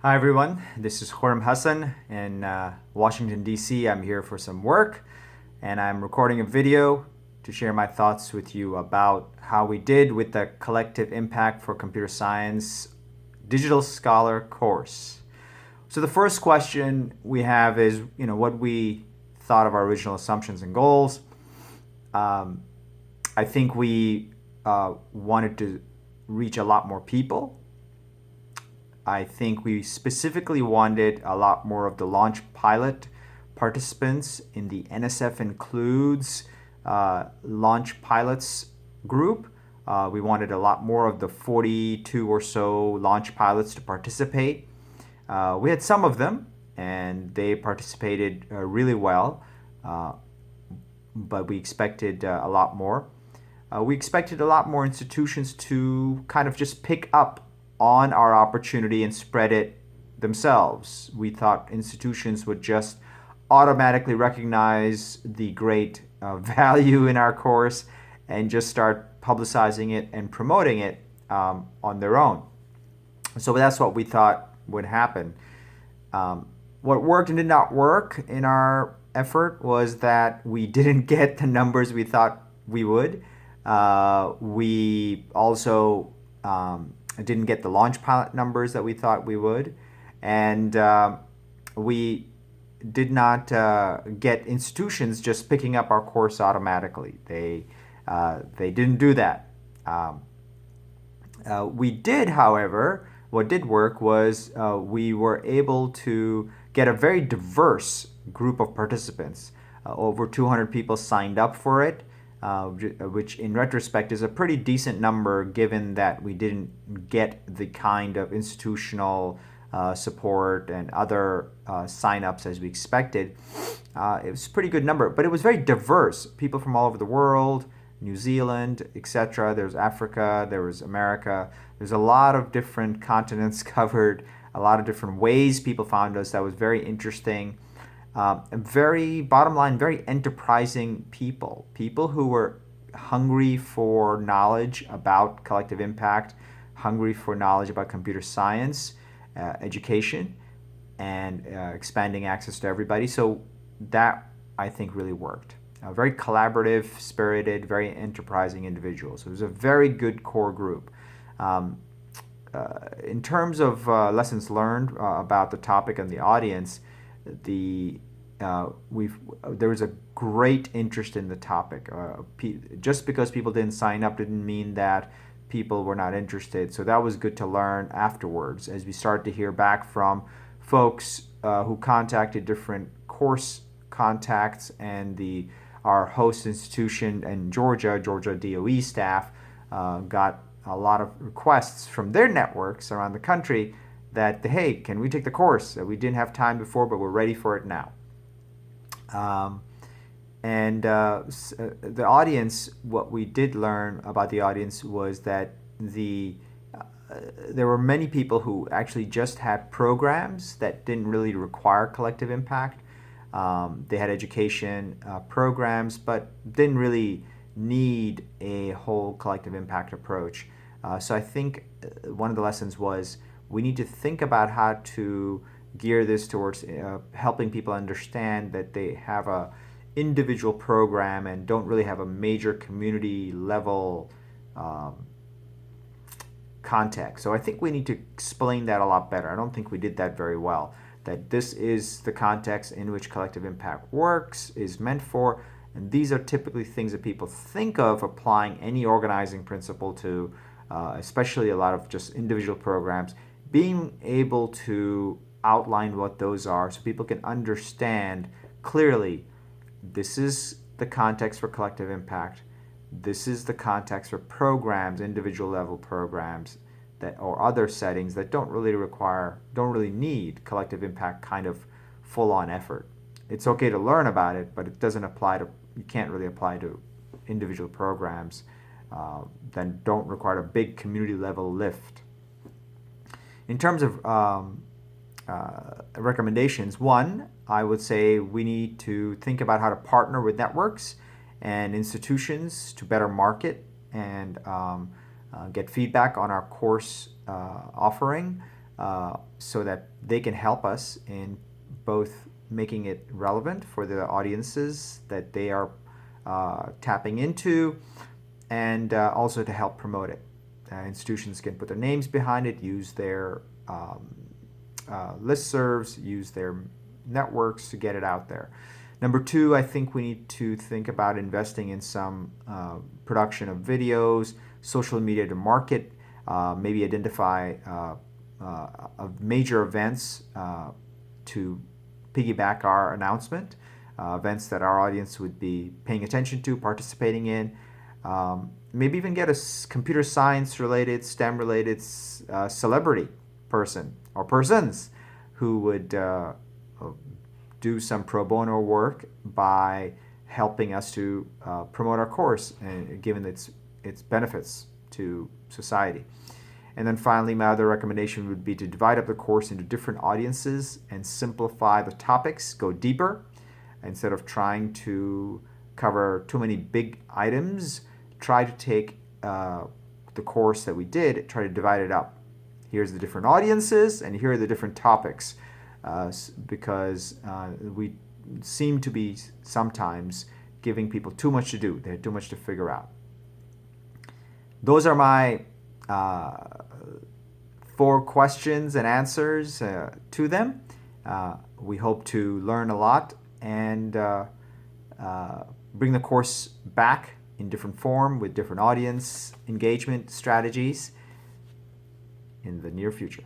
Hi everyone, this is Khurram in Washington, D.C. I'm here for some work and I'm recording a video to share my thoughts with you about how we did with the Collective Impact for Computer Science Digital Scholar course. So the first question we have is, what we thought of our original assumptions and goals. I think we wanted to reach a lot more people. I think we specifically wanted a lot more of the launch pilot participants in the NSF Includes launch pilots group. We wanted a lot more of the 42 or so launch pilots to participate. We had some of them, and they participated really well, but we expected a lot more. We expected a lot more institutions to kind of just pick up on our opportunity and spread it themselves. We thought institutions would just automatically recognize the great value in our course and just start publicizing it and promoting it on their own. So that's what we thought would happen. What worked and did not work in our effort was that we didn't get the numbers we thought we would. We also didn't get the launch pilot numbers that we thought we would, and we did not get institutions just picking up our course automatically. They didn't do that. We did, however, what did work was we were able to get a very diverse group of participants. Over 200 people signed up for it. Which in retrospect is a pretty decent number given that we didn't get the kind of institutional support and other signups as we expected. It was a pretty good number, but it was very diverse. People from all over the world, New Zealand, etc. There was Africa, there was America. There's a lot of different continents covered, a lot of different ways people found us. That was very interesting. Very, bottom line, very enterprising people who were hungry for knowledge about collective impact, hungry for knowledge about computer science, education, and expanding access to everybody. So that, I think, really worked. Very collaborative, spirited, very enterprising individuals. It was a very good core group. In terms of lessons learned about the topic and the audience, there was a great interest in the topic. Just because people didn't sign up didn't mean that people were not interested. So that was good to learn afterwards as we started to hear back from folks who contacted different course contacts and our host institution in Georgia DOE staff got a lot of requests from their networks around the country that, hey, can we take the course? We didn't have time before, but we're ready for it now. The audience, what we did learn about the audience was that there were many people who actually just had programs that didn't really require collective impact. They had education programs, but didn't really need a whole collective impact approach. So I think one of the lessons was we need to think about how to gear this towards helping people understand that they have a individual program and don't really have a major community level context. So I think we need to explain that a lot better. I don't think we did that very well. That this is the context in which collective impact works, is meant for, and these are typically things that people think of applying any organizing principle to, especially a lot of just individual programs. Being able to outline what those are so people can understand clearly this is the context for collective impact, this is the context for programs, individual level programs that or other settings that don't really need collective impact kind of full-on effort. It's okay to learn about it, but it doesn't apply to, you can't really apply to individual programs that don't require a big community level lift. In terms of recommendations, one, I would say we need to think about how to partner with networks and institutions to better market and get feedback on our course offering. so that they can help us in both making it relevant for the audiences that they are tapping into, and also to help promote it. Institutions can put their names behind it, use their listservs, use their networks to get it out there. Number two, I think we need to think about investing in some production of videos, social media to market, maybe identify of major events to piggyback our announcement, events that our audience would be paying attention to, participating in. Maybe even get a computer science related, STEM related celebrity person or persons who would do some pro bono work by helping us to promote our course, and given its benefits to society. And then finally, my other recommendation would be to divide up the course into different audiences and simplify the topics, go deeper. Instead of trying to cover too many big items, try to take the course that we did, try to divide it up. Here's the different audiences, and here are the different topics, because we seem to be sometimes giving people too much to do. They have too much to figure out. Those are my 4 questions and answers to them. We hope to learn a lot and bring the course back in different form with different audience engagement strategies in the near future.